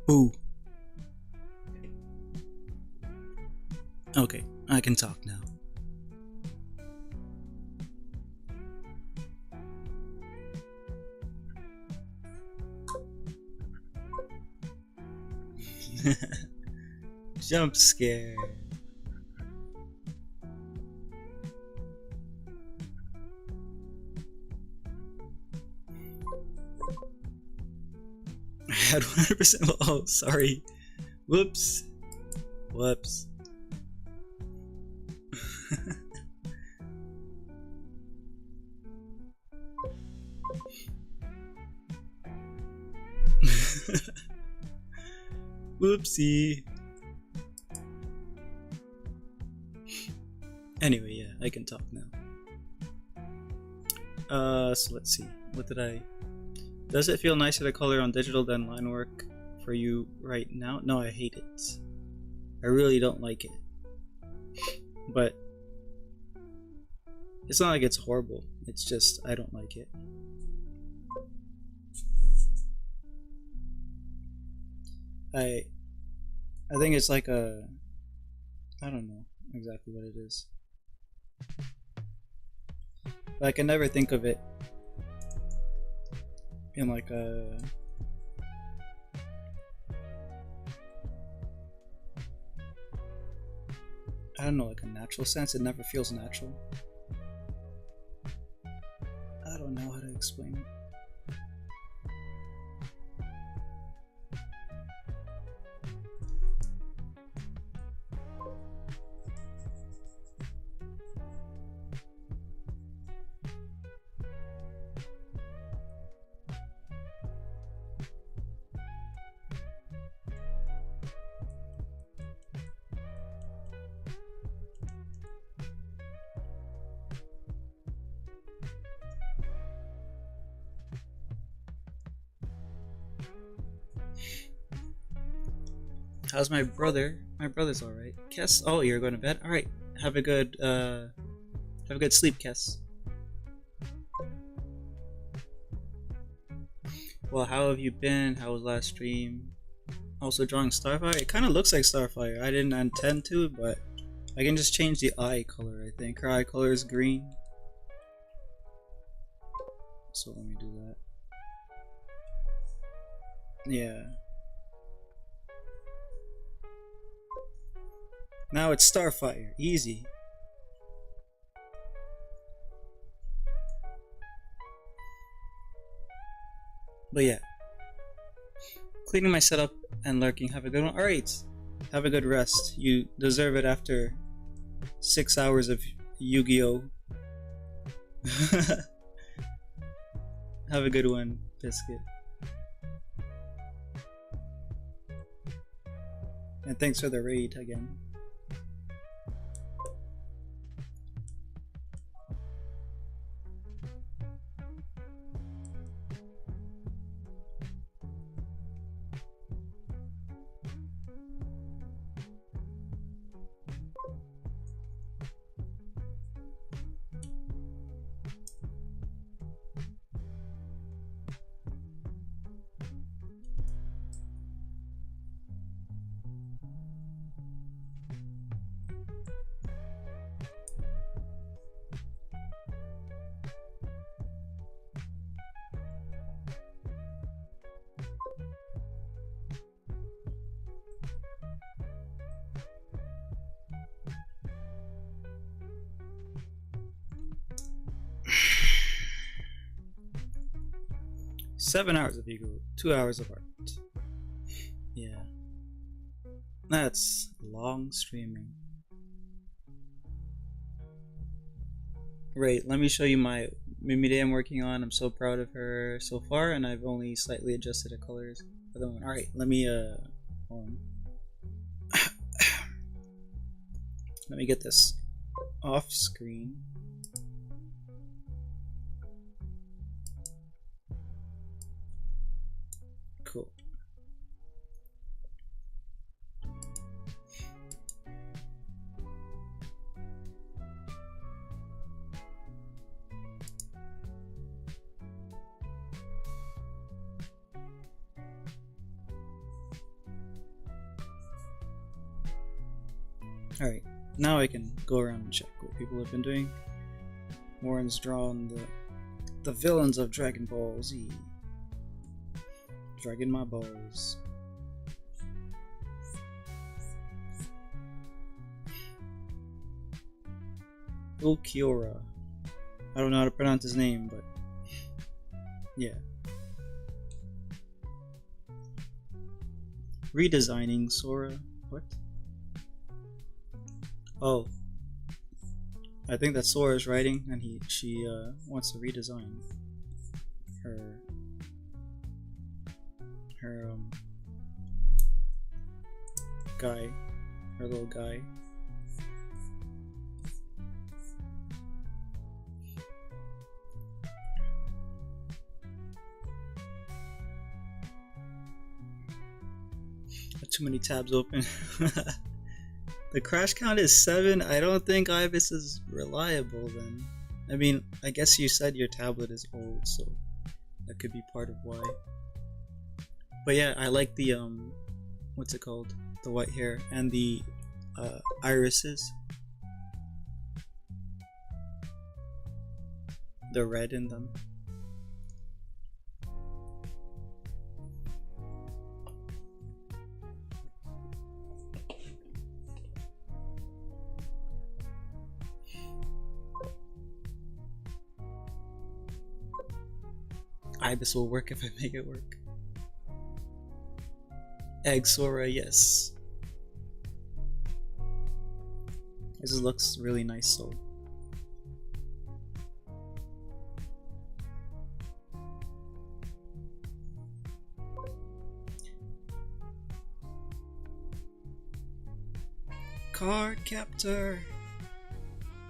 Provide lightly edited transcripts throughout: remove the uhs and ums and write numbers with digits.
Boo. Okay, I can talk now. Jump scare. I had 100%. Oh, sorry. Whoops. Whoops. Whoopsie. Anyway, yeah, I can talk now. So let's see. What did I... Does it feel nicer to color on digital than line work for you right now? No, I hate it. I really don't like it. But it's not like it's horrible. It's just I don't like it. I think it's like a... I don't know exactly what it is. But I can never think of it in like a... I don't know, like a natural sense. It never feels natural. I don't know how to explain it. How's my brother? My brother's alright. Kess? Oh, you're going to bed? Alright. Have a good sleep, Kess. Well, how have you been? How was last stream? Also drawing Starfire? It kinda looks like Starfire. I didn't intend to, but I can just change the eye color, I think. Her eye color is green. So let me do that. Yeah. Now it's Starfire. Easy. But yeah. Cleaning my setup and lurking. Have a good one. Alright. Have a good rest. You deserve it after 6 hours of Yu-Gi-Oh! Have a good one, Biscuit. And thanks for the raid again. Seven hours of ego, 2 hours of art. Yeah. That's long streaming. Right, let me show you my Mimi Day I'm working on. I'm so proud of her so far, and I've only slightly adjusted the colors for the one. Alright, let me hold on. Let me get this off screen. Cool. Alright, now I can go around and check what people have been doing. Warren's drawn the villains of Dragon Ball Z. Dragging my balls. Ulquiorra. I don't know how to pronounce his name, but yeah. Redesigning Sora. What? Oh. I think that Sora's writing and she wants to redesign her guy. Her little guy. Too many tabs open. The crash count is 7. I don't think Ibis is reliable then. I mean, I guess you said your tablet is old, so that could be part of why. But yeah, I like the what's it called? The white hair and the irises. The red in them. Ibis will work if I make it work. Egg Sora, yes. This looks really nice, so. Card Captor.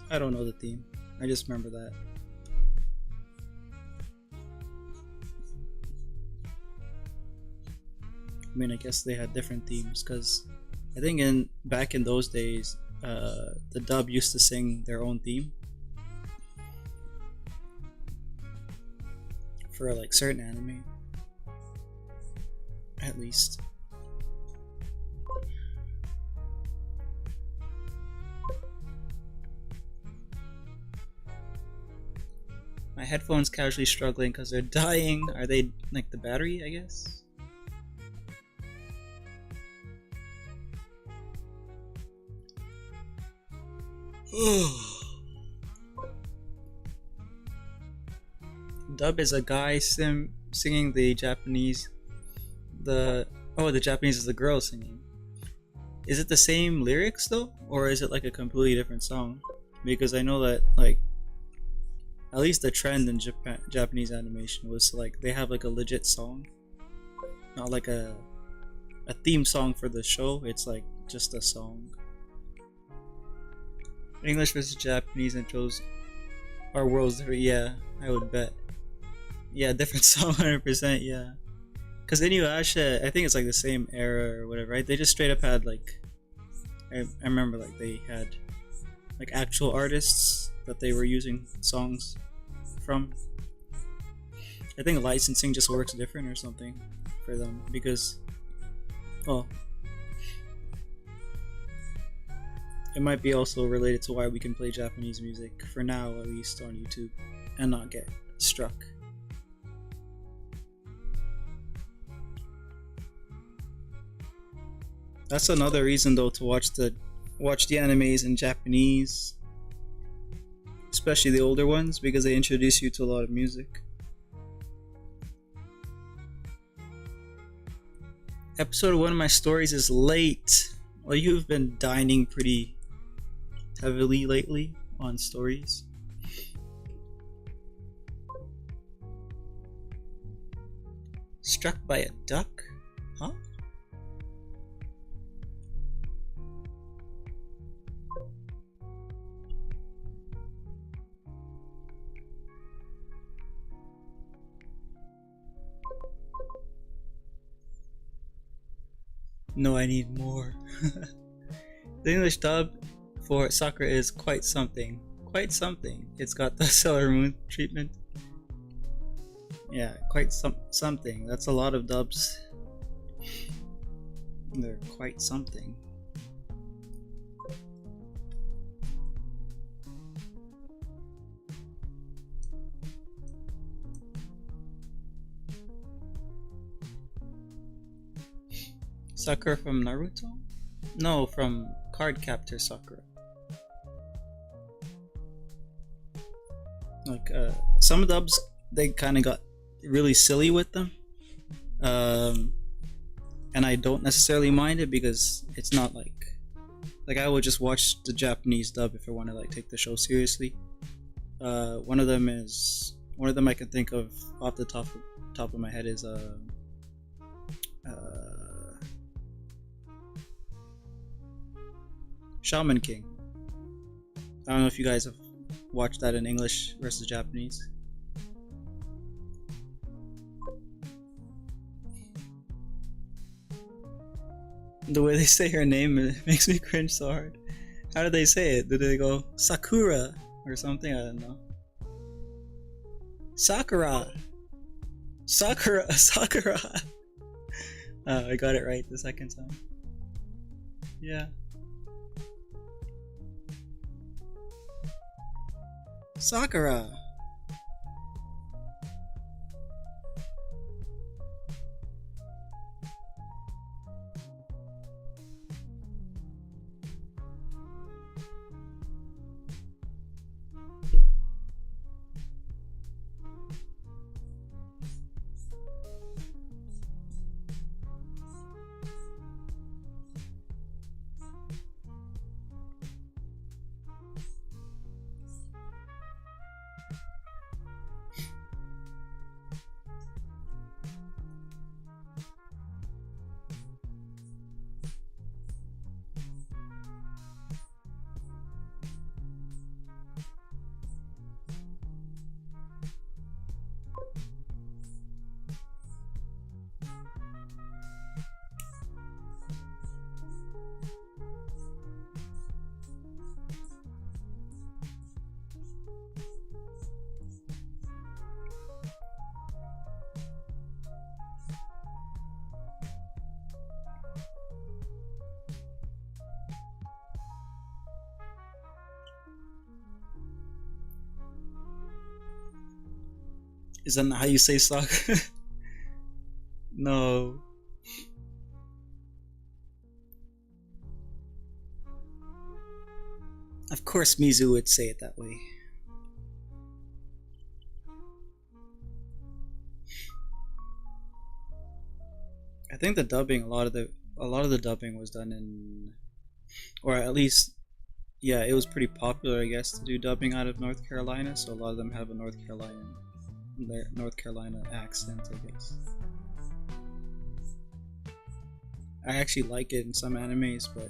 I don't know the theme. I just remember that. I mean, I guess they had different themes because I think back in those days, the dub used to sing their own theme for like certain anime, at least. My headphones casually struggling because they're dying. Are they like the battery, I guess? Dub is a guy singing the Japanese. The Japanese is the girl singing. Is it the same lyrics though, or is it like a completely different song? Because I know that like at least the trend in Japanese animation was like they have like a legit song, not like a theme song for the show. It's like just a song. English versus Japanese intros are worlds different. Yeah, I would bet. Yeah, different song, 100%. Yeah, because Inuyasha, I think it's like the same era or whatever, right? They just straight up had like, I remember like they had like actual artists that they were using songs from. I think licensing just works different or something for them because, well, it might be also related to why we can play Japanese music, for now at least, on YouTube and not get struck. That's another reason though to watch the animes in Japanese, especially the older ones, because they introduce you to a lot of music. Episode 1 of my stories is late. Well, you've been dining pretty heavily lately on stories. Struck by a duck? Huh? No, I need more. The English dub for Sakura is quite something. Quite something. It's got the Sailor Moon treatment. Yeah, quite something. That's a lot of dubs. They're quite something. Sakura from Naruto? No, from Cardcaptor Sakura. Like, some dubs, they kind of got really silly with them. And I don't necessarily mind it because it's not like I would just watch the Japanese dub if I want to like take the show seriously. One of them I can think of off the top of my head is Shaman King. I don't know if you guys have watched that in English versus Japanese. The way they say her name, it makes me cringe so hard. How do they say it? Do they go Sakura or something? I don't know. Sakura! Sakura! Sakura! I got it right the second time. Yeah. Sakura! Is that not how you say Sakura? No. Of course Mizu would say it that way. I think the dubbing, a lot of the dubbing was done in, or at least, yeah, it was pretty popular, I guess, to do dubbing out of North Carolina. So a lot of them have a North Carolina accent, I guess. I actually like it in some animes, but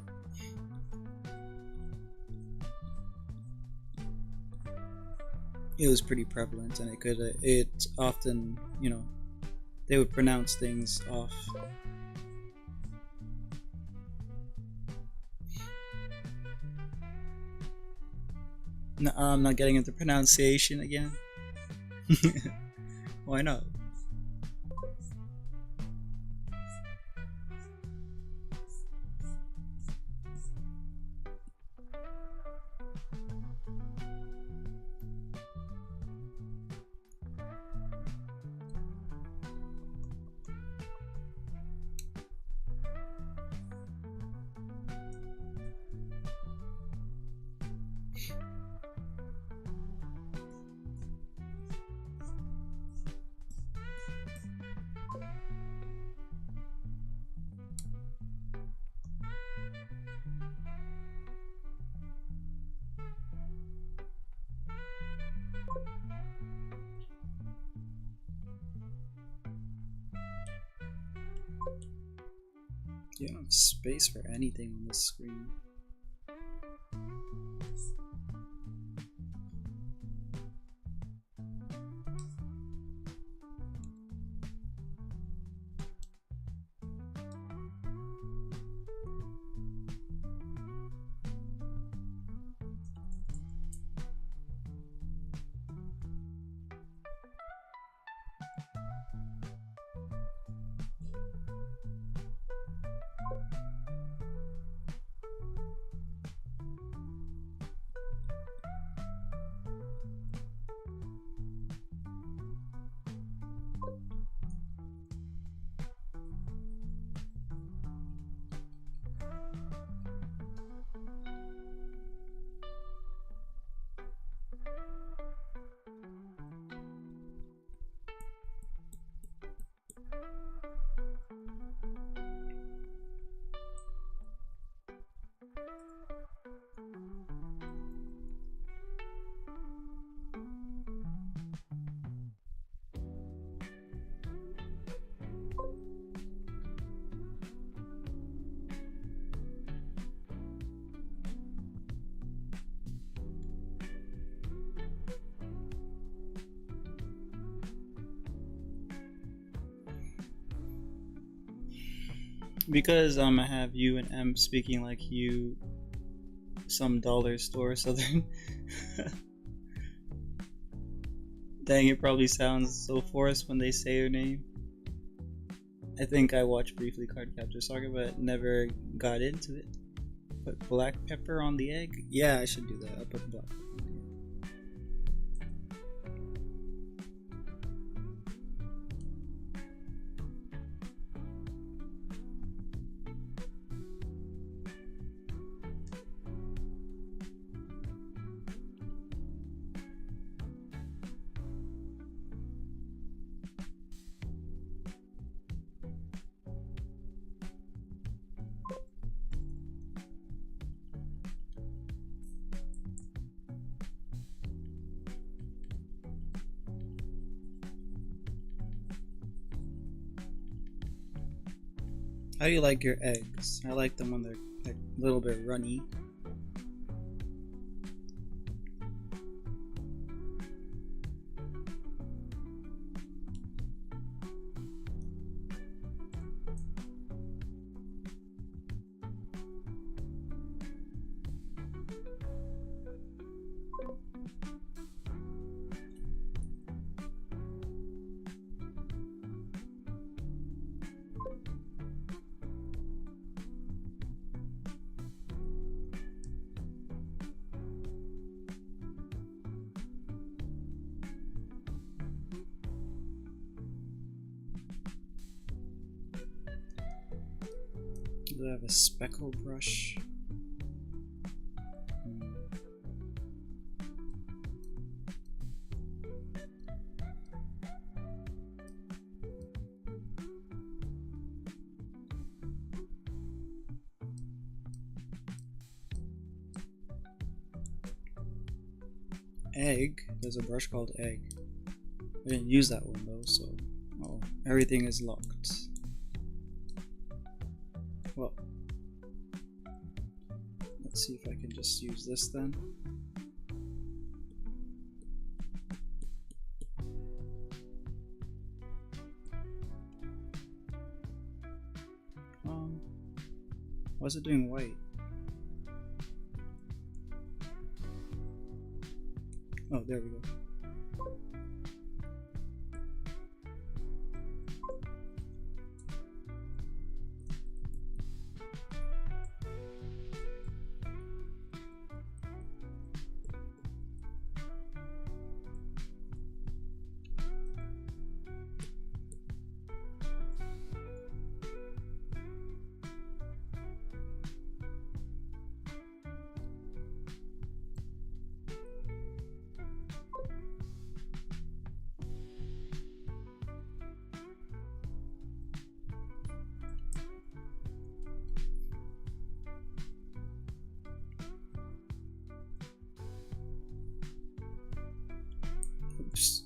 it was pretty prevalent, and it often, you know, they would pronounce things off. No, I'm not getting into pronunciation again. Why not? You don't have space for anything on this screen. Because I have you and M speaking like you some dollar store southern. Dang, it probably sounds so forced when they say your name. I think I watched briefly Card Capture Saga, but never got into it. Put black pepper on the egg? Yeah, I should do that. I'll put black pepper on the egg. How do you like your eggs? I like them when they're like a little bit runny. Do I have a speckle brush? Egg? There's a brush called egg. I didn't use that one though, so... Oh, everything is locked. Well, let's see if I can just use this then. Why is it doing white? Oh, there we go. Oops.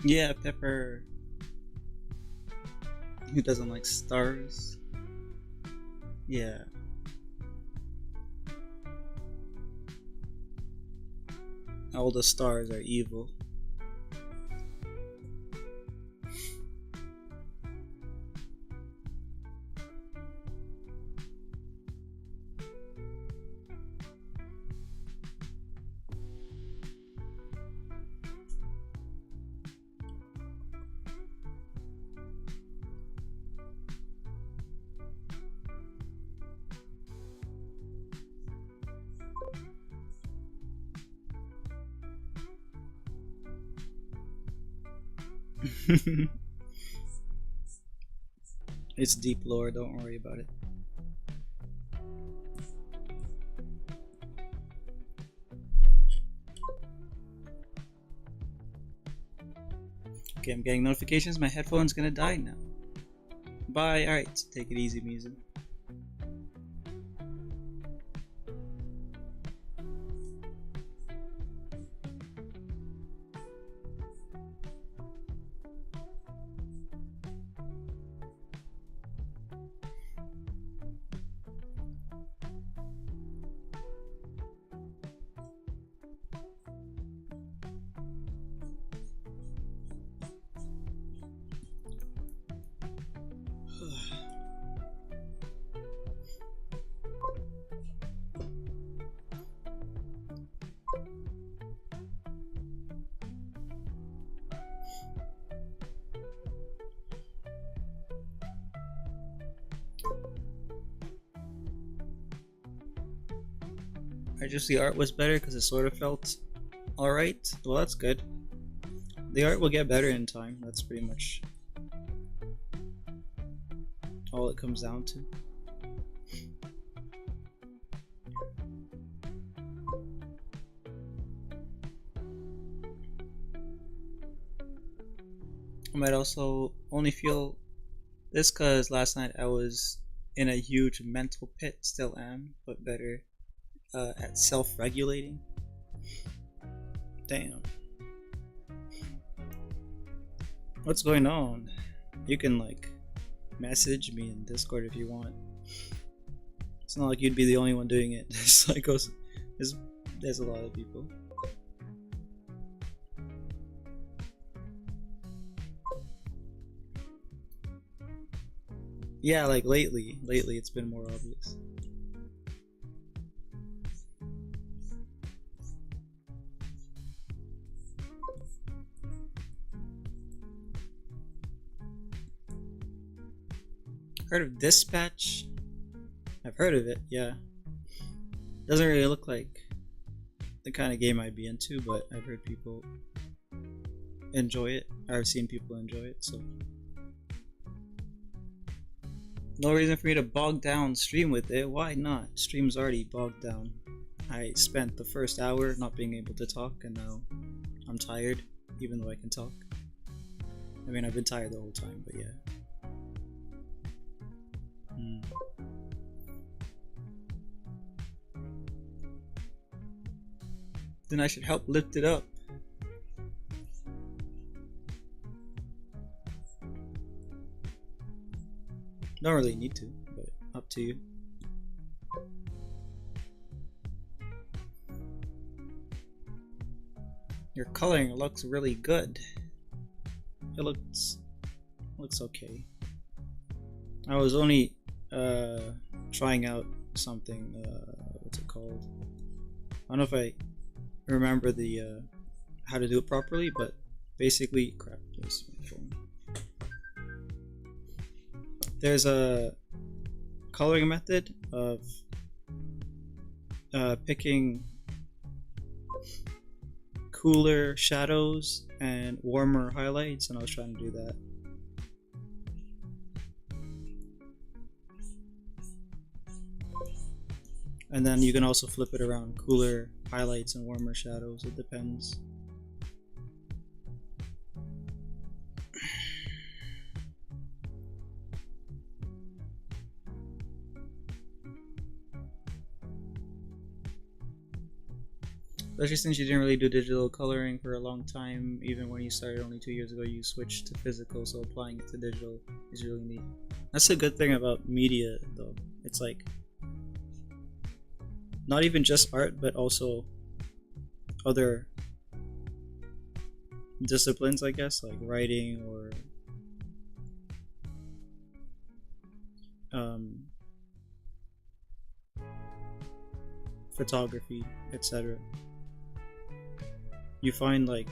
Yeah, Pepper. Who doesn't like stars? Yeah. All the stars are evil. It's deep lore, don't worry about it. Okay, I'm getting notifications. My headphone's gonna die now. Bye. Alright, take it easy, music. just the art was better because it sort of felt alright. Well, that's good. The art will get better in time. That's pretty much all it comes down to. I might also only feel this because last night I was in a huge mental pit, still am, but better at self-regulating. Damn. What's going on? You can like message me in Discord if you want. It's not like you'd be the only one doing it. It's like there's a lot of people. Yeah, like lately it's been more obvious. Heard of Dispatch? I've heard of it, yeah. Doesn't really look like the kind of game I'd be into, but I've heard people enjoy it. I've seen people enjoy it, so no reason for me to bog down stream with it. Why not? Stream's already bogged down. I spent the first hour not being able to talk, and now I'm tired, even though I can talk. I mean, I've been tired the whole time, but yeah. Then I should help lift it up. Don't really need to, but up to you. Your coloring looks really good. It looks okay. I was only trying out something. What's it called? I don't know if I remember the how to do it properly, but basically, crap. This phone. There's a coloring method of picking cooler shadows and warmer highlights, and I was trying to do that. And then you can also flip it around, cooler highlights and warmer shadows, it depends. Especially since you didn't really do digital coloring for a long time, even when you started only 2 years ago, you switched to physical, so applying it to digital is really neat. That's a good thing about media though. It's like not even just art, but also other disciplines, I guess, like writing or photography, etc. You find like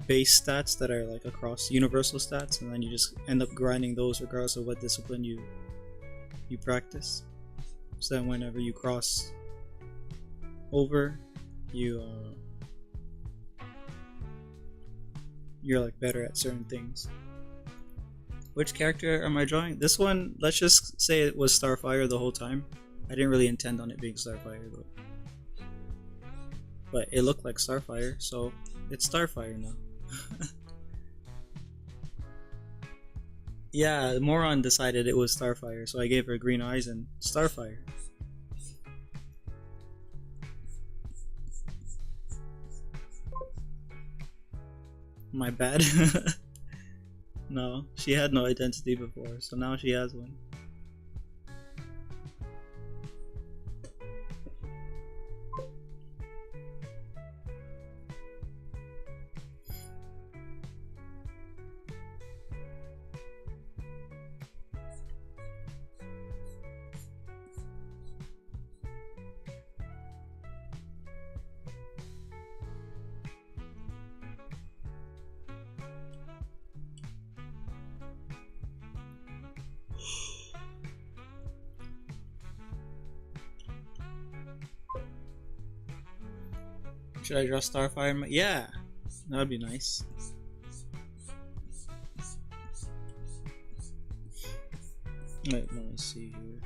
base stats that are like across universal stats, and then you just end up grinding those regardless of what discipline you practice. So then whenever you cross over, you're like better at certain things. Which character am I drawing? This one, let's just say it was Starfire the whole time. I didn't really intend on it being Starfire though. But it looked like Starfire, so it's Starfire now. Yeah, Moron decided it was Starfire, so I gave her green eyes and Starfire. My bad. No, she had no identity before, so now she has one. Should I draw Starfire? Yeah, that'd be nice. Wait, let me see here.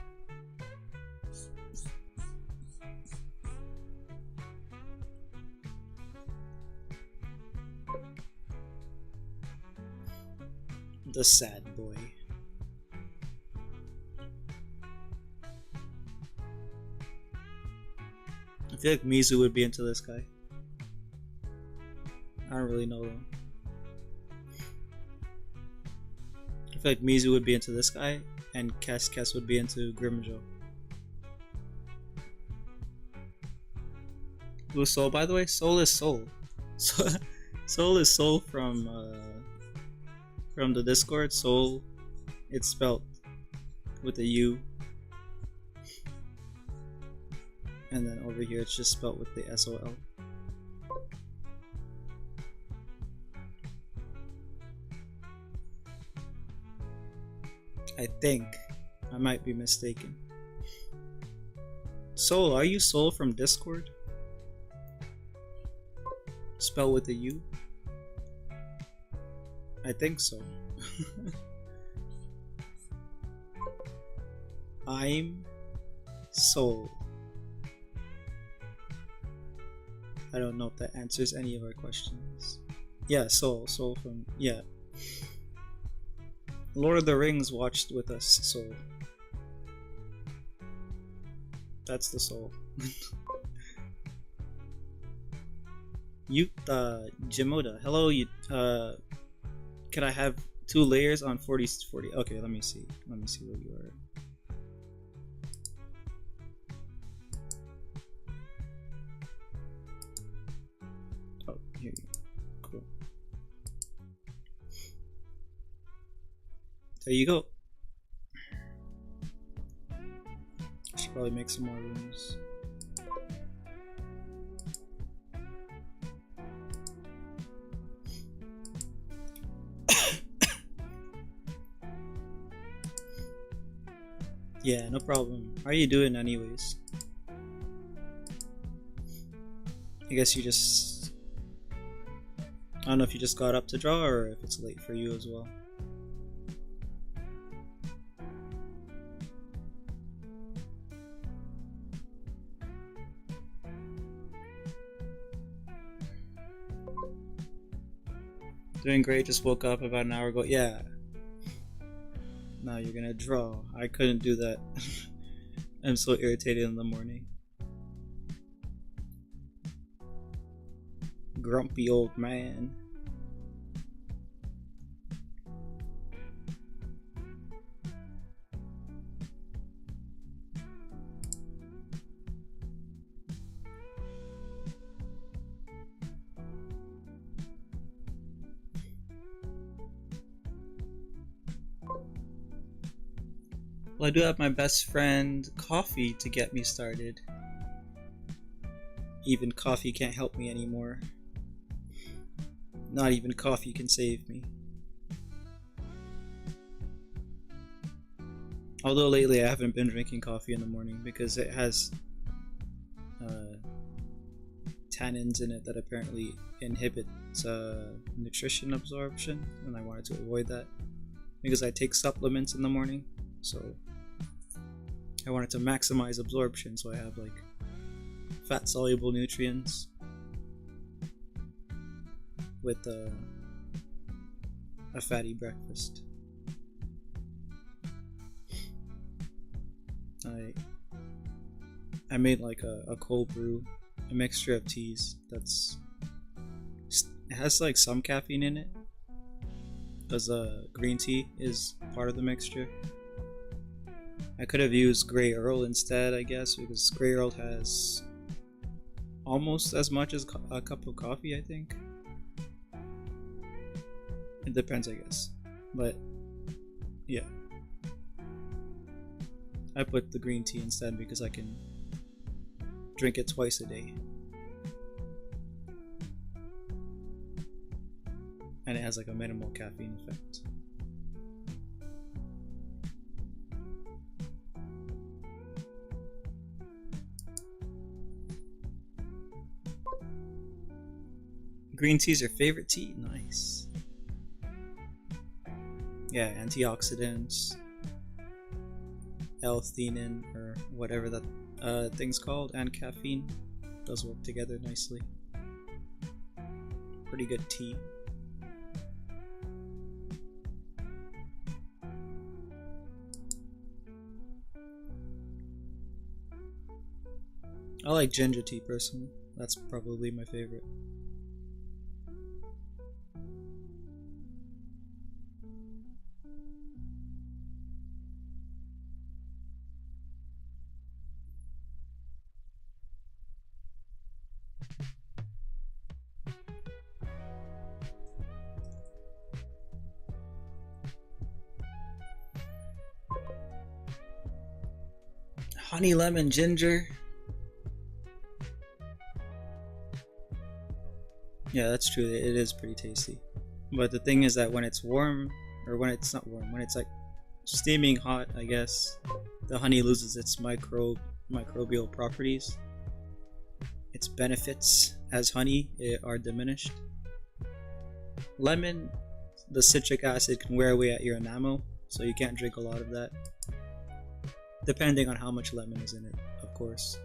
The sad boy. I feel like Mizu would be into this guy. I don't really know though. I feel like Mizu would be into this guy, and Kes would be into Grimmjow. Who's Soul, by the way? Soul is Soul. Soul is Soul from the Discord. Soul, it's spelled with a U, and then over here it's just spelled with the SOL. I think. I might be mistaken. Soul, are you Soul from Discord? Spell with a U? I think so. I'm Soul. I don't know if that answers any of our questions. Yeah, Soul from, yeah. Lord of the Rings watched with us, Soul. That's the Soul. Yuta Jimoda. Hello, could I have 2 layers on 40? Okay, let me see where you are. Oh, here you go. Cool. There you go. I should probably make some more rooms. Yeah, no problem. How are you doing anyways? I guess you just... I don't know if you just got up to draw or if it's late for you as well. Doing great, just woke up about an hour ago. Yeah. Now you're gonna draw. I couldn't do that. I'm so irritated in the morning. Grumpy old man. Well, I do have my best friend Coffee to get me started. Even Coffee can't help me anymore. Not even coffee can save me. Although lately I haven't been drinking coffee in the morning because it has tannins in it that apparently inhibit nutrition absorption, and I wanted to avoid that because I take supplements in the morning, so I wanted to maximize absorption, so I have like fat soluble nutrients with a fatty breakfast. I made like a cold brew, a mixture of teas it has like some caffeine in it, because green tea is part of the mixture. I could have used Grey Earl instead, I guess, because Grey Earl has almost as much as a cup of coffee, I think. It depends, I guess. But yeah, I put the green tea instead because I can drink it twice a day. And it has like a minimal caffeine effect. Green tea's your favorite tea? Nice. Yeah, antioxidants, L-theanine, or whatever that thing's called, and caffeine. Does work together nicely. Pretty good tea. I like ginger tea personally. That's probably my favorite. Honey, lemon, ginger. Yeah, that's true. It is pretty tasty. But the thing is that when it's warm, or when it's not warm, when it's like steaming hot, I guess, the honey loses its microbial properties. Its benefits as honey are diminished. Lemon, the citric acid can wear away at your enamel, so you can't drink a lot of that. Depending on how much lemon is in it, of course.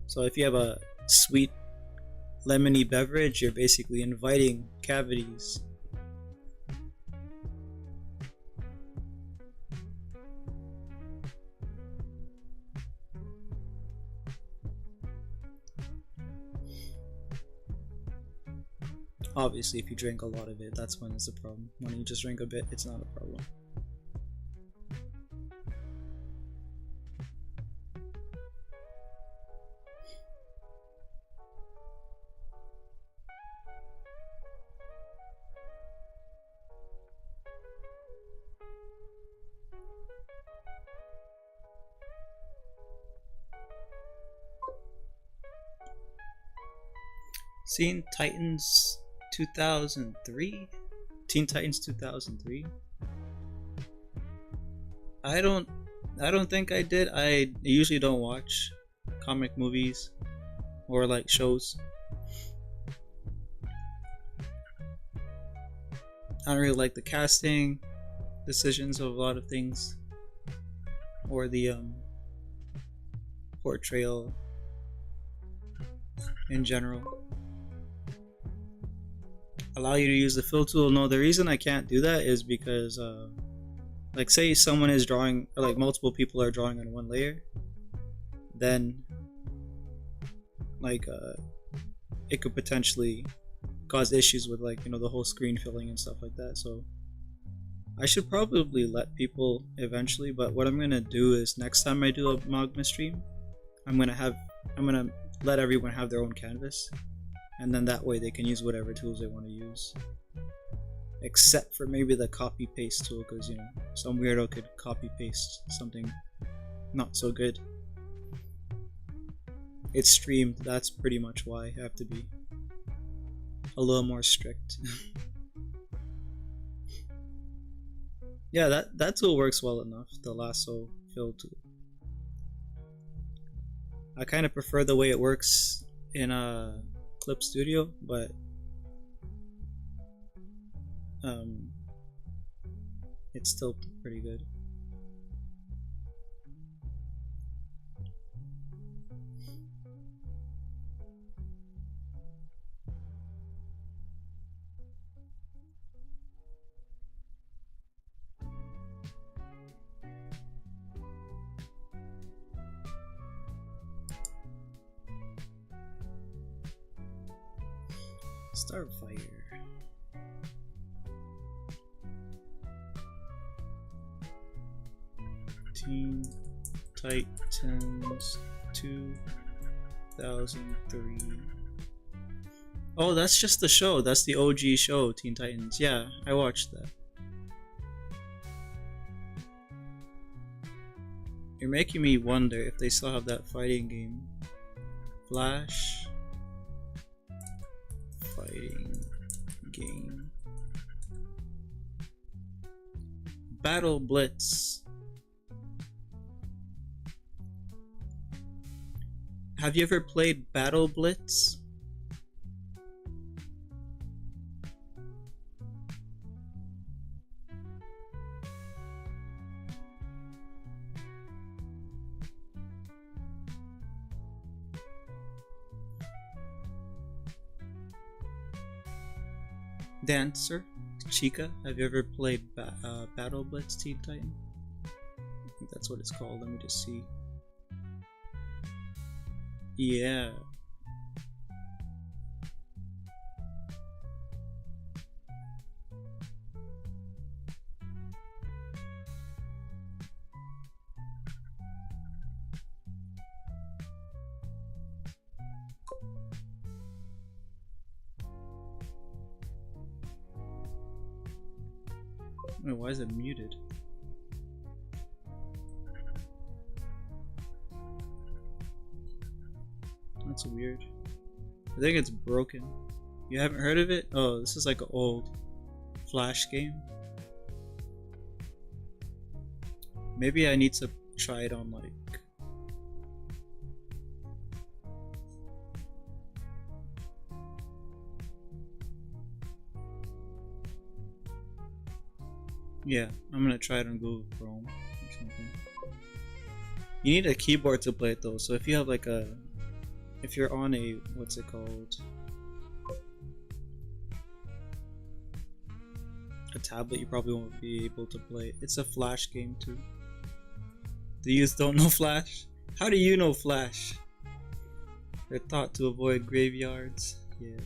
So if you have a sweet lemony beverage, you're basically inviting cavities. Obviously, if you drink a lot of it, that's when it's a problem. When you just drink a bit, it's not a problem. Teen Titans 2003? Teen Titans 2003? I don't think I did. I usually don't watch comic movies or like shows. I don't really like the casting decisions of a lot of things, or the portrayal in general. Allow you to use the fill tool. No, the reason I can't do that is because like say someone is drawing, or like multiple people are drawing on one layer, then like it could potentially cause issues with, like, you know, the whole screen filling and stuff like that. So I should probably let people eventually, but what I'm gonna do is next time I do a Magma stream, I'm gonna let everyone have their own canvas, and then that way they can use whatever tools they want to use, except for maybe the copy paste tool, because, you know, some weirdo could copy paste something not so good. It's streamed, that's pretty much why I have to be a little more strict. Yeah, that tool works well enough, the lasso fill tool. I kind of prefer the way it works in Clip Studio, but it's still pretty good. Starfire. Teen Titans 2003. Oh, that's just the show. That's the OG show, Teen Titans. Yeah, I watched that. You're making me wonder if they still have that fighting game. Flash fighting game. Battle Blitz. Have you ever played Battle Blitz? Dancer? Chica? Have you ever played Battle Blitz Teen Titan? I think that's what it's called. Let me just see. Yeah. Wait, why is it muted? That's weird. I think it's broken. You haven't heard of it? Oh, this is like an old Flash game. Maybe I need to try it on like... Yeah, I'm gonna try it on Google Chrome or something. You need a keyboard to play it though, so if you have like a... If you're on a... what's it called? A tablet, you probably won't be able to play it. It's a Flash game too. The youth don't know Flash? How do you know Flash? They're taught to avoid graveyards. Yeah.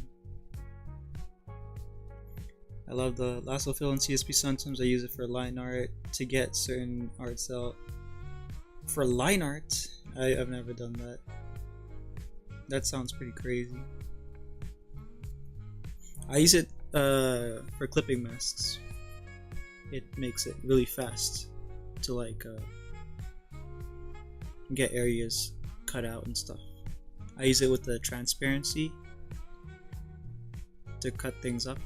I love the lasso fill in CSP. Sometimes I use it for line art to get certain art cell. For line art? I've never done that. That sounds pretty crazy. I use it for clipping masks. It makes it really fast to like get areas cut out and stuff. I use it with the transparency to cut things up.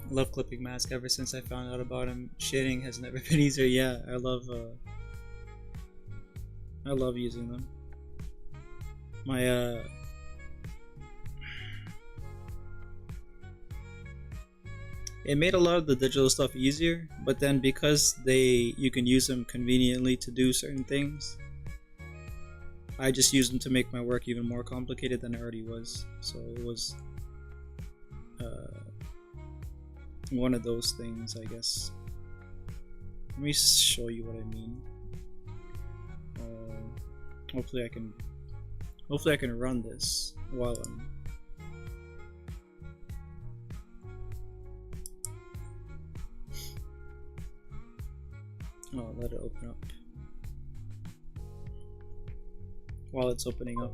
Love clipping mask ever since I found out about him. Shading has never been easier. Yeah, I love using them. My it made a lot of the digital stuff easier, but then because you can use them conveniently to do certain things, I just used them to make my work even more complicated than it already was. So it was one of those things, I guess. Let me show you what I mean. Hopefully I can run this while I'm... Oh, let it open up. While it's opening up.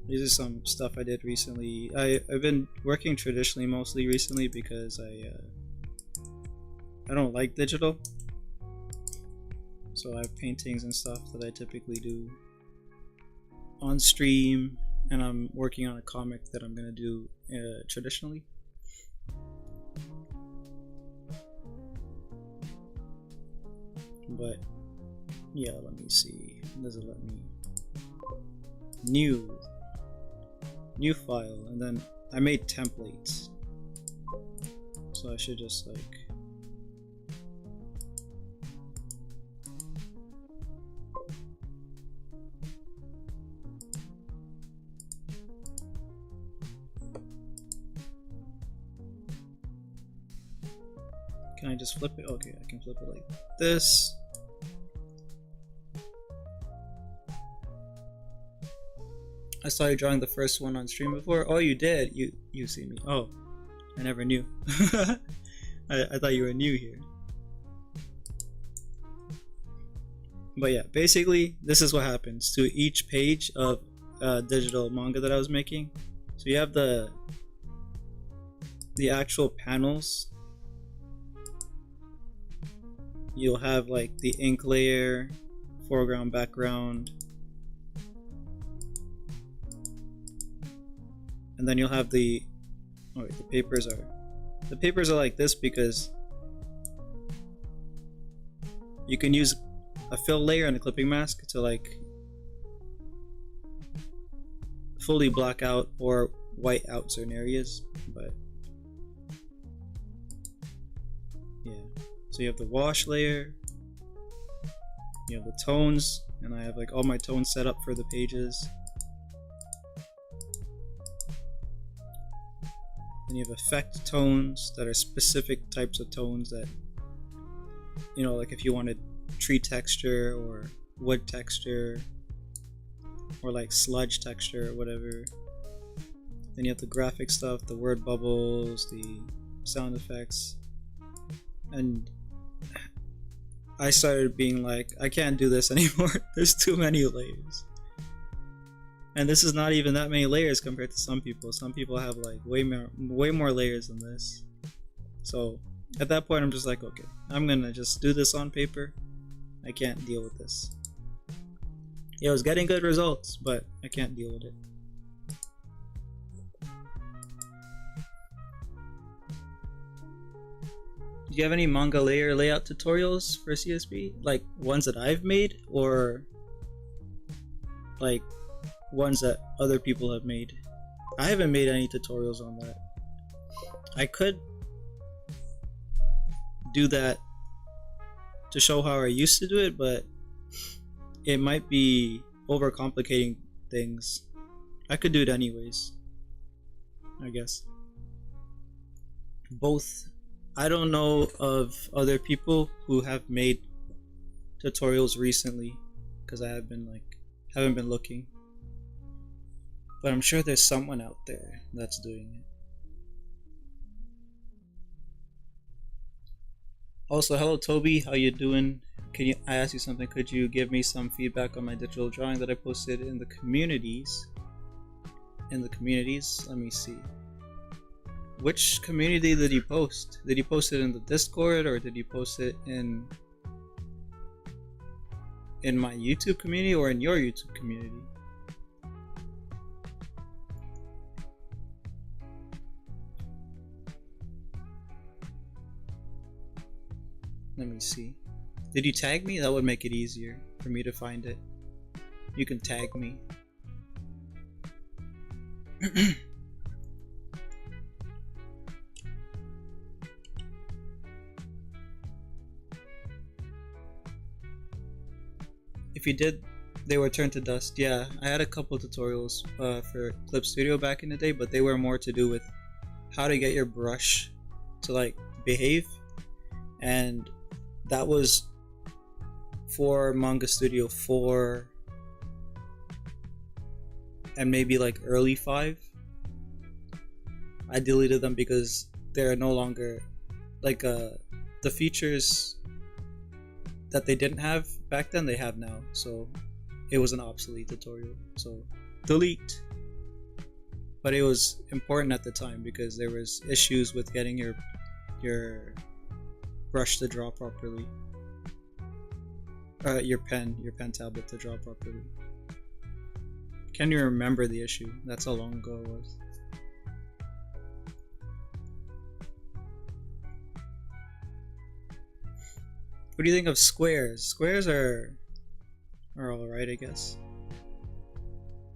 These are some stuff I did recently. I've been working traditionally mostly recently because I don't like digital. So I have paintings and stuff that I typically do on stream, and I'm working on a comic that I'm gonna do traditionally. But yeah, let me see. Does it let me? New file, and then I made templates, so I should just like can I just flip it? Okay, I can flip it like this. I saw you drawing the first one on stream before. Oh, you did. You see me. Oh, I never knew. I thought you were new here. But yeah, basically this is what happens to each page of digital manga that I was making. So you have the actual panels. You'll have like the ink layer, foreground, background, and then you'll have the the papers are like this because you can use a fill layer and a clipping mask to like fully black out or white out certain areas, but yeah. So you have the wash layer, you have the tones, and I have like all my tones set up for the pages. Then you have effect tones that are specific types of tones that, you know, like if you wanted tree texture or wood texture or like sludge texture or whatever. Then you have the graphic stuff, the word bubbles, the sound effects. And I started being like, I can't do this anymore. There's too many layers. And this is not even that many layers compared to some people. Some people have like way more layers than this. So at that point I'm just like, okay, I'm gonna just do this on paper. I can't deal with this. Yeah, I was getting good results, but I can't deal with it. Do you have any manga layer layout tutorials for CSP? Like ones that I've made, or like ones that other people have made? I haven't made any tutorials on that. I could do that to show how I used to do it, but it might be overcomplicating things. I could do it anyways, I guess. Both. I don't know of other people who have made tutorials recently because I haven't been looking. But I'm sure there's someone out there that's doing it. Also, hello Toby, how you doing? I ask you something? Could you give me some feedback on my digital drawing that I posted in the communities? Let me see. Which community did you post? Did you post it in the Discord, or did you post it in my YouTube community, or in your YouTube community? Let me see. Did you tag me? That would make it easier for me to find it. You can tag me. If you did, they were turned to dust. Yeah, I had a couple tutorials for Clip Studio back in the day, but they were more to do with how to get your brush to like behave, and that was for Manga Studio 4 and maybe like early 5. I deleted them because they're no longer like the features that they didn't have back then they have now, so it was an obsolete tutorial, so delete. But it was important at the time because there was issues with getting your brush to draw properly, your pen tablet to draw properly. Can you remember the issue? That's how long ago it was. What do you think of squares? Squares are alright, I guess.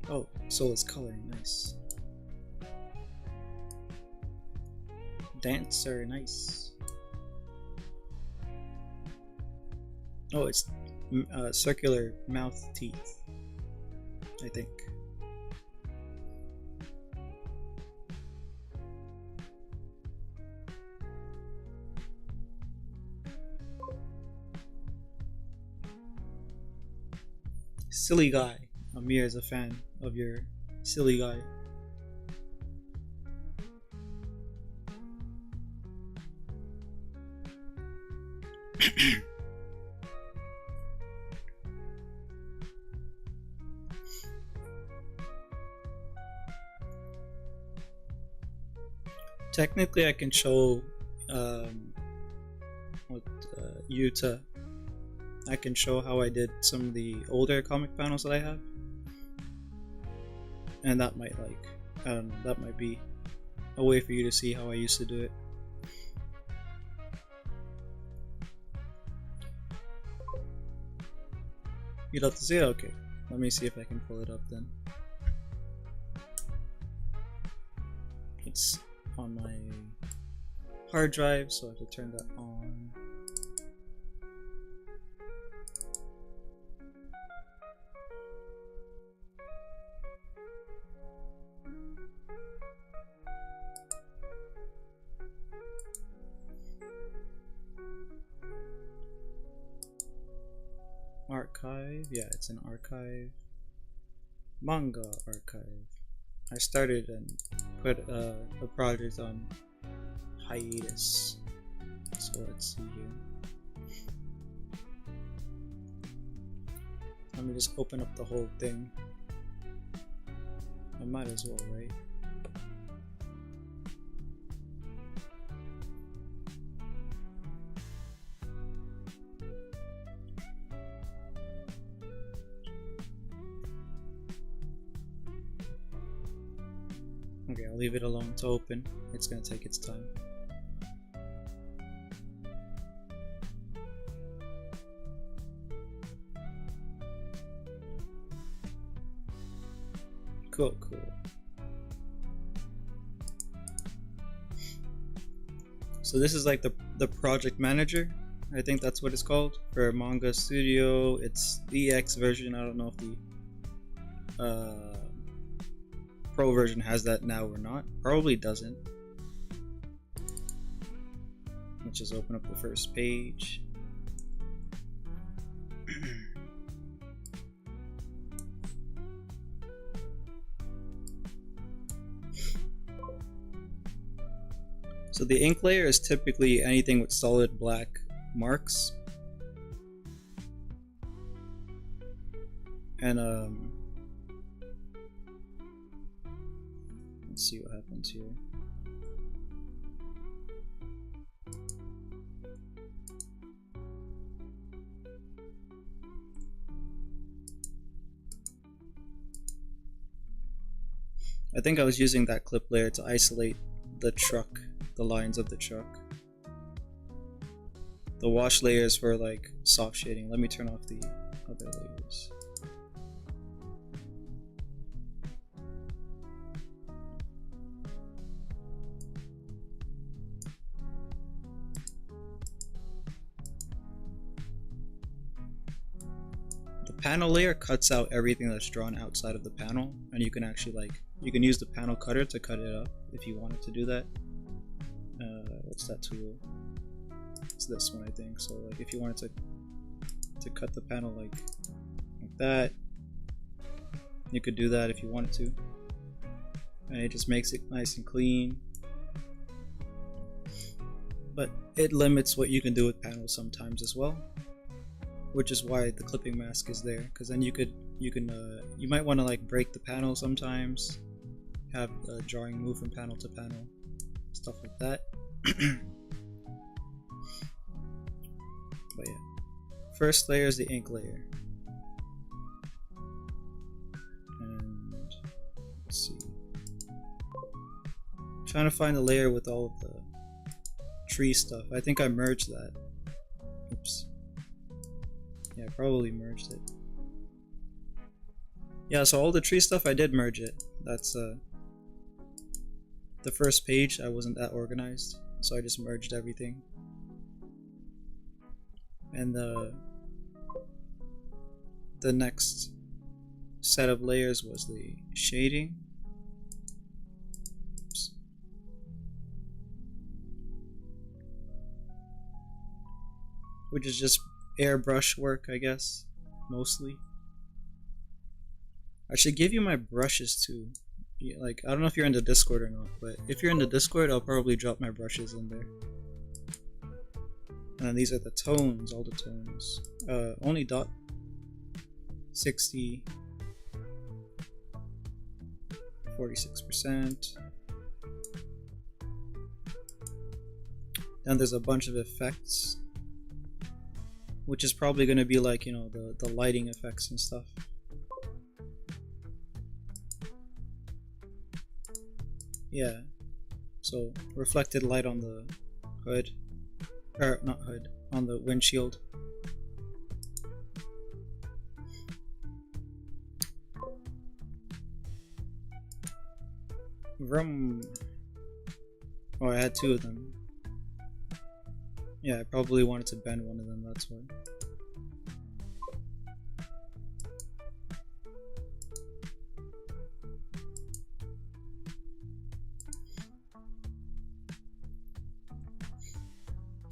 Oh, Soulless coloring, nice. Dancer, nice. Oh, it's circular mouth teeth, I think. Silly guy. Amir is a fan of your silly guy. Technically, I can show with Utah. I can show how I did some of the older comic panels that I have, and that might I don't know, that might be a way for you to see how I used to do it. You'd love to see it? Okay, let me see if I can pull it up then. It's on my hard drive, so I have to turn that on. Archive, yeah, it's an archive. Manga archive. I started and put a project on hiatus. So let's see here. Let me just open up the whole thing. I might as well, right? Okay, I'll leave it alone to open. It's gonna take its time. Cool. So this is like the project manager. I think that's what it's called for Manga Studio. It's the X version. I don't know if the Pro version has that now or not. Probably doesn't. Let's just open up the first page. So the ink layer is typically anything with solid black marks. And let's see what happens here. I think I was using that clip layer to isolate the truck, the lines of the truck. The wash layer is for like soft shading. Let me turn off the other layers. The panel layer cuts out everything that's drawn outside of the panel, and you can actually you can use the panel cutter to cut it up if you wanted to do that. What's that tool? It's this one, I think. So like if you wanted to cut the panel like that, you could do that if you wanted to, and it just makes it nice and clean. But it limits what you can do with panels sometimes as well, which is why the clipping mask is there, because then you might want to like break the panel sometimes, have the drawing move from panel to panel, stuff like that. But yeah, first layer is the ink layer, and let's see, I'm trying to find the layer with all of the tree stuff. I think I merged that. Oops. Yeah, I probably merged it. Yeah, so all the tree stuff, I did merge it. That's the first page, I wasn't that organized, so I just merged everything. And the next set of layers was the shading. Oops. Which is just airbrush work, I guess, mostly. I should give you my brushes too. Yeah, like, I don't know if you're in the Discord or not, but if you're in the Discord, I'll probably drop my brushes in there. And then these are the tones, all the tones. Only dot 60, 46%. Then there's a bunch of effects, which is probably going to be like, you know, the lighting effects and stuff. Yeah, so reflected light on the hood, or not hood, on the windshield. Vroom. Oh, I had two of them. Yeah, I probably wanted to bend one of them, that's why.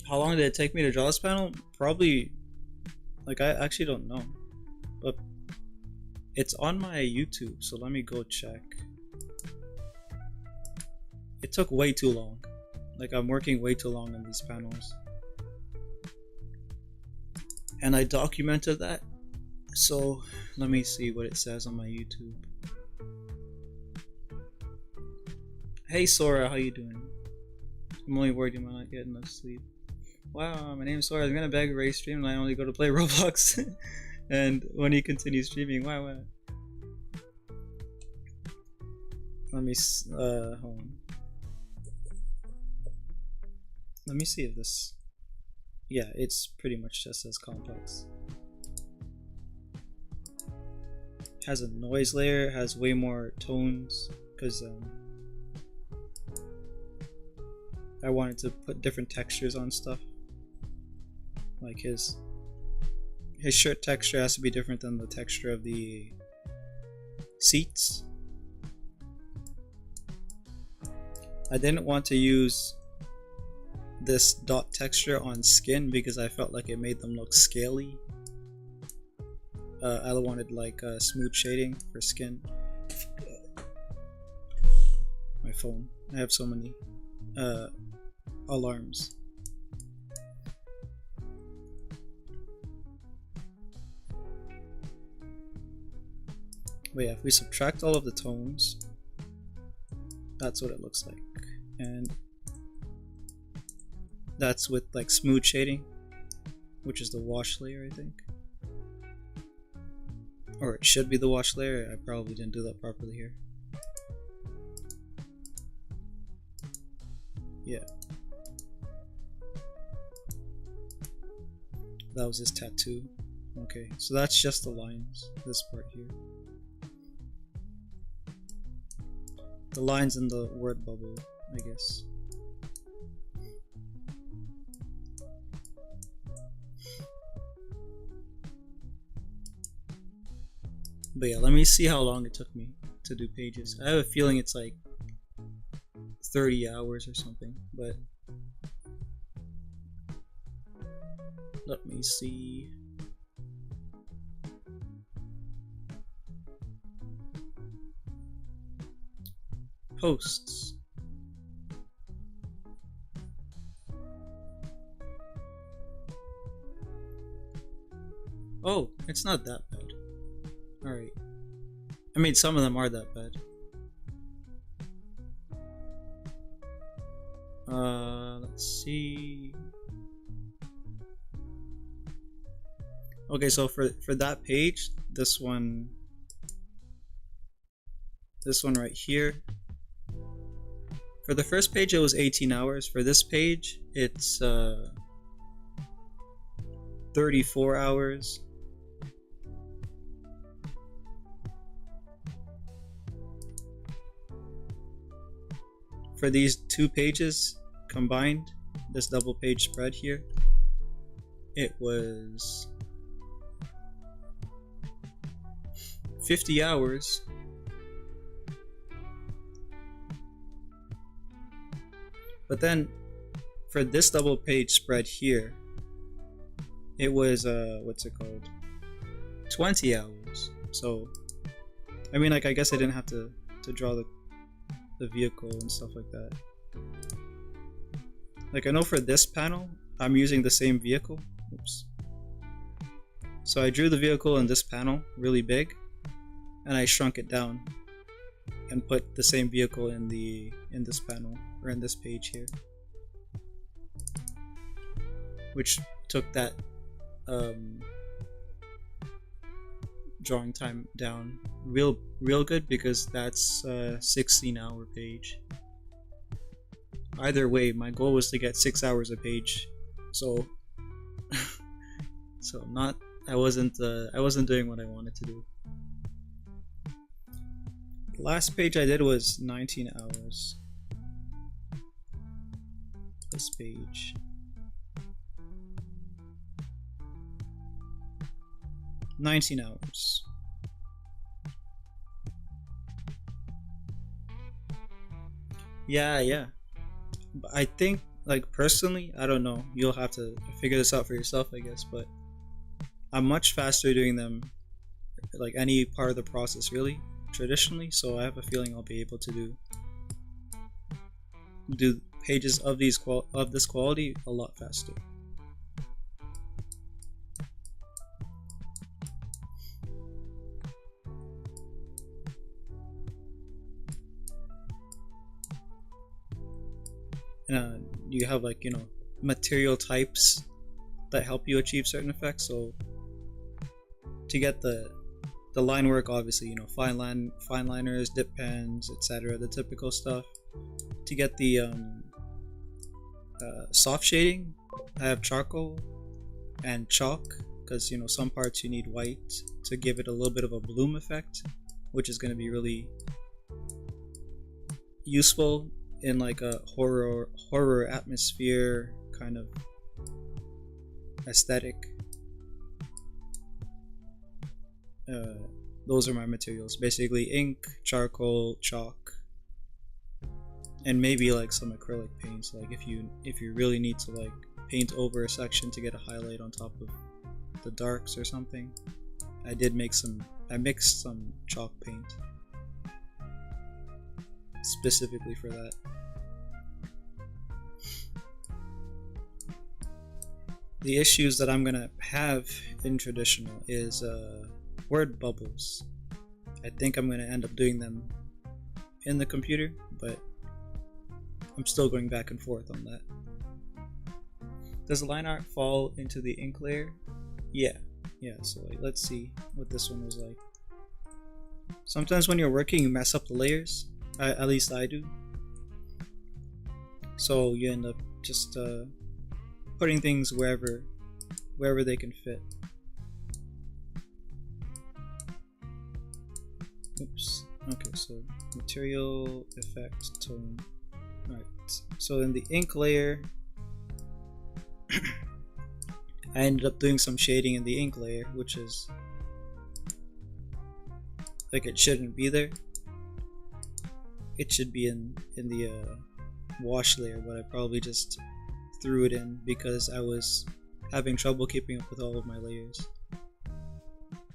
How long did it take me to draw this panel? Probably, like, I actually don't know. But it's on my YouTube, so let me go check. It took way too long. Like, I'm working way too long on these panels. And I documented that. So, let me see what it says on my YouTube. Hey Sora, how you doing? I'm only worried you might not get enough sleep. Wow, my name is Sora. I'm gonna beg Ray stream and I only go to play Roblox. And when he continues streaming, wow. Let me, hold on. Let me see if this, yeah, it's pretty much just as complex. Has a noise layer, has way more tones, because I wanted to put different textures on stuff. Like his shirt texture has to be different than the texture of the seats. I didn't want to use this dot texture on skin because I felt like it made them look scaly. I wanted like smooth shading for skin. My phone. I have so many alarms. But yeah, if we subtract all of the tones, that's what it looks like. And that's with like smooth shading, which is the wash layer, I think. Or it should be the wash layer. I probably didn't do that properly here. Yeah. That was his tattoo. Okay, so that's just the lines, this part here. The lines in the word bubble, I guess. But yeah, let me see how long it took me to do pages. I have a feeling it's like 30 hours or something, but let me see. Posts. Oh, it's not that bad. Alright. I mean, some of them are that bad. Let's see. Okay, so for that page, this one right here. For the first page, it was 18 hours. For this page, it's 34 hours. For these two pages combined, this double page spread here, it was 50 hours. But then for this double page spread here, it was what's it called? 20 hours. So I mean, like, I guess I didn't have to draw the vehicle and stuff like that. Like, I know for this panel I'm using the same vehicle. Oops. So I drew the vehicle in this panel really big and I shrunk it down and put the same vehicle in this panel, or in this page here. which took that drawing time down real good, because that's a 16-hour page. Either way, my goal was to get 6 hours a page, so so not I wasn't doing what I wanted to do. The last page I did was 19 hours. This page. $19 hours. Yeah. But I think, like, personally, I don't know. You'll have to figure this out for yourself, I guess. But I'm much faster doing them, like any part of the process, really, traditionally. So I have a feeling I'll be able to do pages of this quality a lot faster. You have, like, you know, material types that help you achieve certain effects. So to get the line work, obviously, you know, fine liners, dip pens, etc., the typical stuff. To get the soft shading, I have charcoal and chalk, because, you know, some parts you need white to give it a little bit of a bloom effect, which is going to be really useful in like a horror atmosphere kind of aesthetic. Those are my materials, basically ink, charcoal, chalk, and maybe like some acrylic paints. Like if you really need to like paint over a section to get a highlight on top of the darks or something, I mixed some chalk paint specifically for that. The issues that I'm gonna have in traditional is word bubbles. I think I'm gonna end up doing them in the computer, but I'm still going back and forth on that. Does the line art fall into the ink layer? Yeah, so like, let's see what this one was like. Sometimes when you're working, you mess up the layers. At least I do. So you end up just putting things wherever they can fit. Oops. Okay, so material, effect, tone. Alright, so in the ink layer, I ended up doing some shading in the ink layer, which is like, it shouldn't be there. It should be in the wash layer, but I probably just threw it in because I was having trouble keeping up with all of my layers.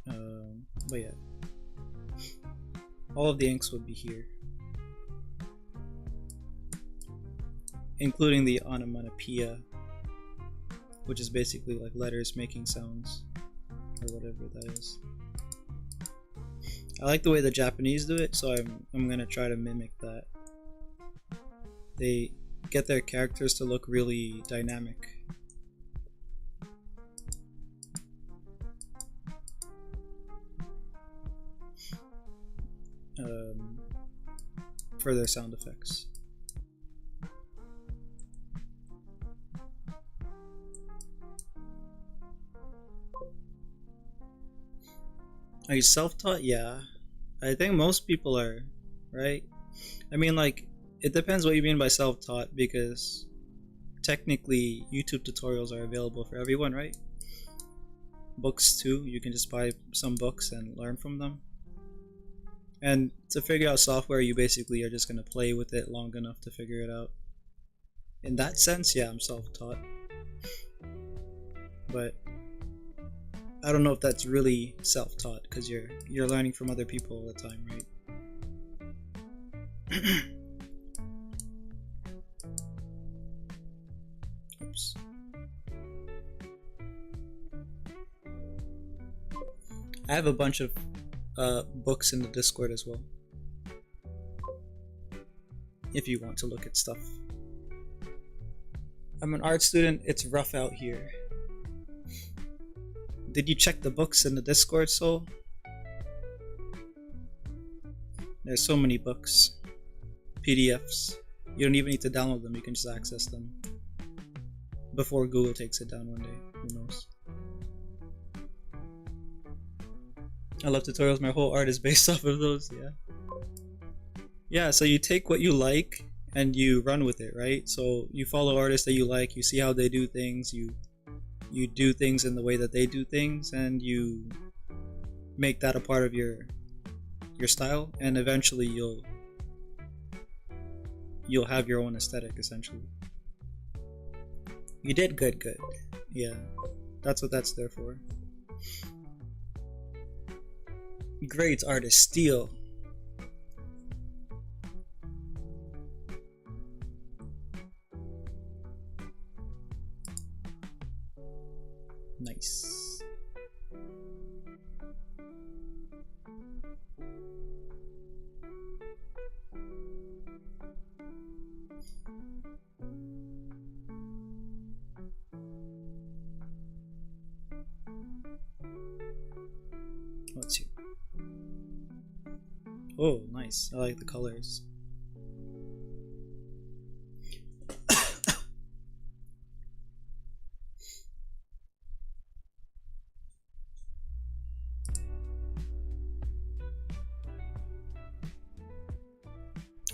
But yeah, all of the inks would be here, including the onomatopoeia, which is basically like letters making sounds, or whatever that is. I like the way the Japanese do it, so I'm gonna try to mimic that. They get their characters to look really dynamic. For their sound effects. Are you self-taught? Yeah. I think most people are, right? I mean, like, it depends what you mean by self-taught, because technically YouTube tutorials are available for everyone, right? Books too, you can just buy some books and learn from them. And to figure out software, you basically are just going to play with it long enough to figure it out. In that sense, yeah, I'm self-taught. But I don't know if that's really self-taught, because you're learning from other people all the time, right? Oops. I have a bunch of books in the Discord as well, if you want to look at stuff. I'm an art student, it's rough out here. Did you check the books in the Discord, Soul? There's so many books. PDFs. You don't even need to download them, you can just access them. Before Google takes it down one day, who knows. I love tutorials, my whole art is based off of those, yeah. Yeah, so you take what you like and you run with it, right? So you follow artists that you like, you see how they do things, you do things in the way that they do things, and you make that a part of your style, and eventually you'll have your own aesthetic, essentially. You did good. Yeah, that's what that's there for. Great artist, Steel. Nice. What's here? Oh, nice. I like the colors.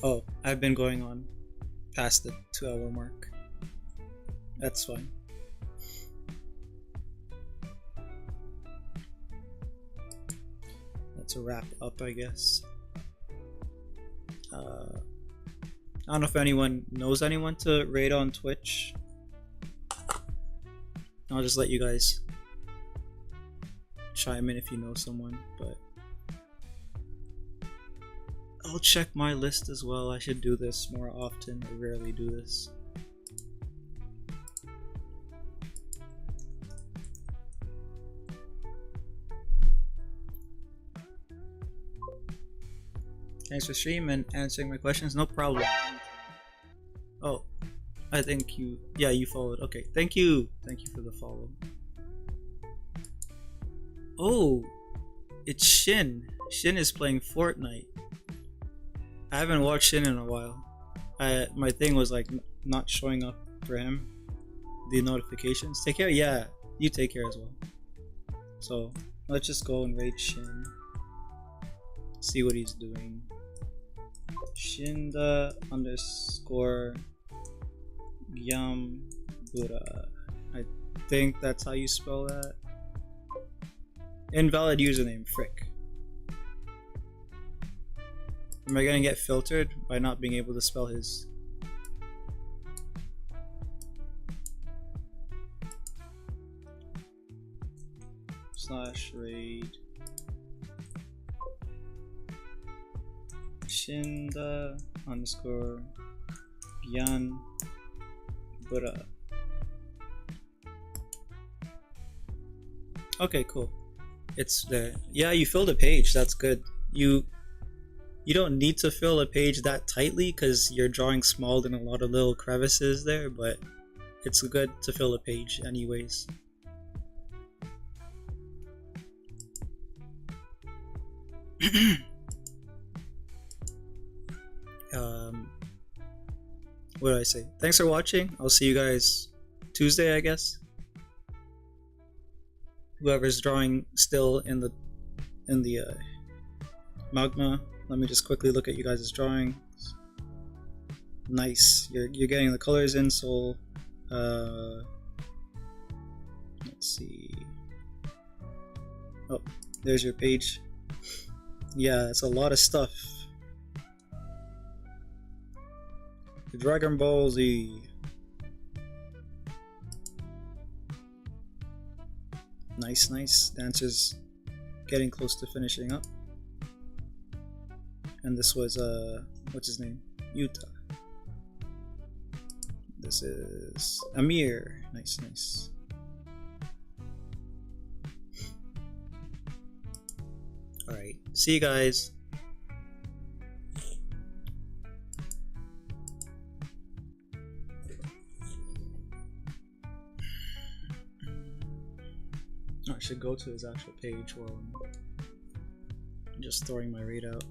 Oh, I've been going on past the 2-hour mark. That's fine. Let's wrap up, I guess. I don't know if anyone knows anyone to raid on Twitch. I'll just let you guys chime in if you know someone, but I'll check my list as well. I should do this more often. I rarely do this. Thanks for stream and answering my questions. No problem. Oh, I think you followed. Okay, thank you for the follow. Oh, it's Shin. Shin is playing Fortnite. I haven't watched Shin in a while. My thing was like not showing up for him. The notifications. Take care. Yeah, you take care as well. So let's just go and raid Shin. See what he's doing. Shinda _ Gyambura. I think that's how you spell that. Invalid username, frick. Am I gonna get filtered by not being able to spell his? /raid Shinda _ Gyambura. Okay, cool. It's there. Yeah, you filled a page. That's good. You don't need to fill a page that tightly because you're drawing small in a lot of little crevices there, but it's good to fill a page anyways. What did I say? Thanks for watching. I'll see you guys Tuesday, I guess. Whoever's drawing still in the Magma. Let me just quickly look at you guys' drawings. Nice. You're getting the colors in, so let's see. Oh, there's your page. Yeah, it's a lot of stuff. The Dragon Ball Z. Nice. Dancer's getting close to finishing up. And this was what's his name? Yuta. This is Amir. Nice. Alright. See you guys. I should go to his actual page while I'm just throwing my raid out.